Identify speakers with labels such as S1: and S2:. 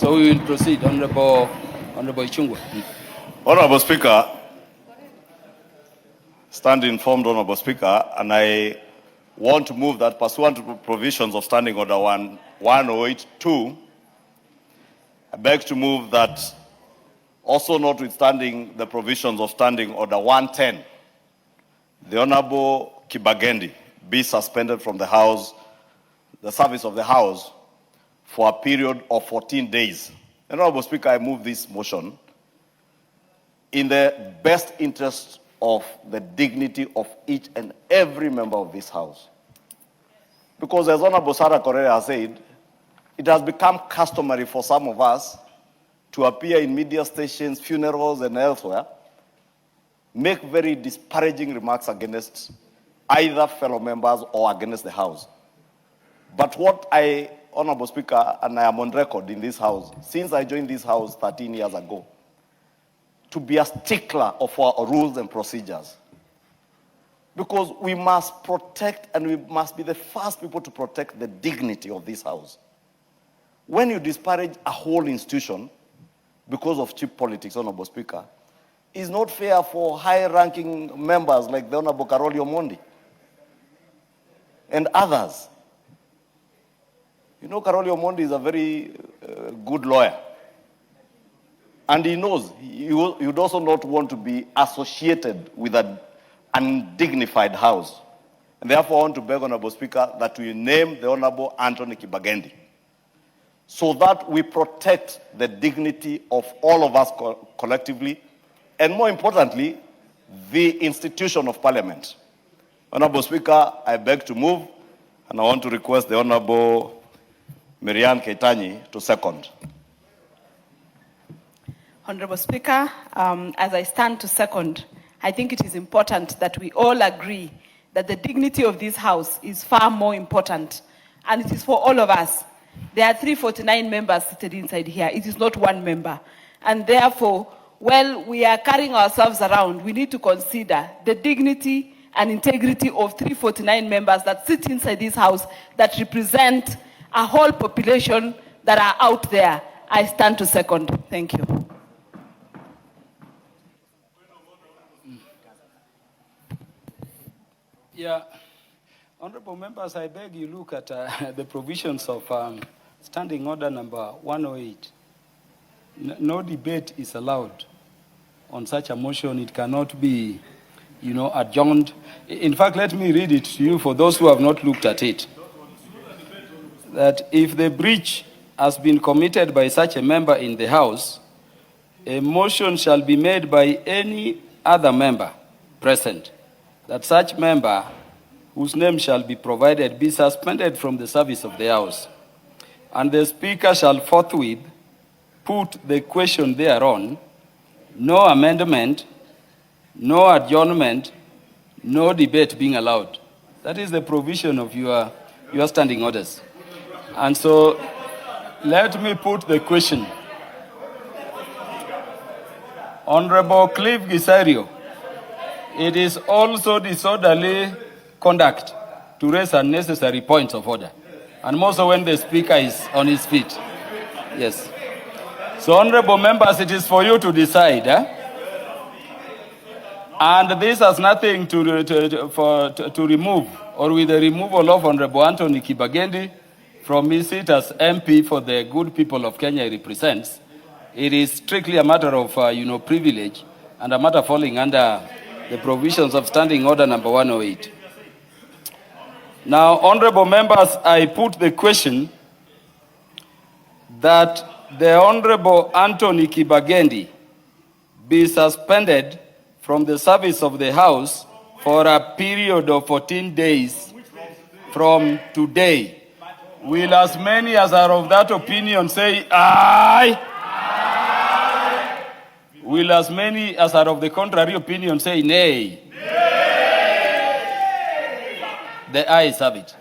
S1: So we will proceed. Honorable Ichung'wa.
S2: Honorable Speaker, stand informed, Honorable Speaker, and I want to move that pursuant to provisions of Standing Order 108.2, I beg to move that also notwithstanding the provisions of Standing Order 110, the Honorable Kibagendi be suspended from the House, the service of the House, for a period of 14 days. Honorable Speaker, I move this motion in the best interest of the dignity of each and every member of this House. Because as Honorable Sarah Correa has said, it has become customary for some of us to appear in media stations, funerals, and elsewhere, make very disparaging remarks against either fellow members or against the House. But what I, Honorable Speaker, and I am on record in this House, since I joined this House 13 years ago, to be a stickler of our rules and procedures. Because we must protect, and we must be the first people to protect the dignity of this House. When you disparage a whole institution because of cheap politics, Honorable Speaker, it's not fair for high-ranking members like the Honorable Karoli Omondi and others. You know, Karoli Omondi is a very good lawyer. And he knows he would also not want to be associated with an undignified House. And therefore, I want to beg, Honorable Speaker, that we name the Honorable Anthony Kibagendi so that we protect the dignity of all of us collectively, and more importantly, the institution of Parliament. Honorable Speaker, I beg to move, and I want to request the Honorable Marianne Ketanyi to second.
S3: Honorable Speaker, as I stand to second, I think it is important that we all agree that the dignity of this House is far more important, and it is for all of us. There are 349 members seated inside here. It is not one member. And therefore, while we are carrying ourselves around, we need to consider the dignity and integrity of 349 members that sit inside this House that represent a whole population that are out there. I stand to second. Thank you.
S1: Yeah. Honorable members, I beg you look at the provisions of Standing Order number 108. No debate is allowed on such a motion. It cannot be, adjourned. In fact, let me read it to you for those who have not looked at it. That if the breach has been committed by such a member in the House, a motion shall be made by any other member present, that such member whose name shall be provided be suspended from the service of the House. And the Speaker shall forthwith put the question thereon, no amendment, no adjournment, no debate being allowed. That is the provision of your standing orders. And so, let me put the question. Honorable Cliff Gisario, it is also disorderly conduct to raise unnecessary points of order, and more so when the Speaker is on his feet. Yes. So, honorable members, it is for you to decide. And this has nothing to remove, or with the removal of Honorable Anthony Kibagendi from his seat as MP for the good people of Kenya he represents. It is strictly a matter of, privilege, and a matter falling under the provisions of Standing Order number 108. Now, honorable members, I put the question that the Honorable Anthony Kibagendi be suspended from the service of the House for a period of 14 days from today. Will as many as are of that opinion say aye? Aye. Will as many as are of the contrary opinion say nay? Nay. The ayes have it.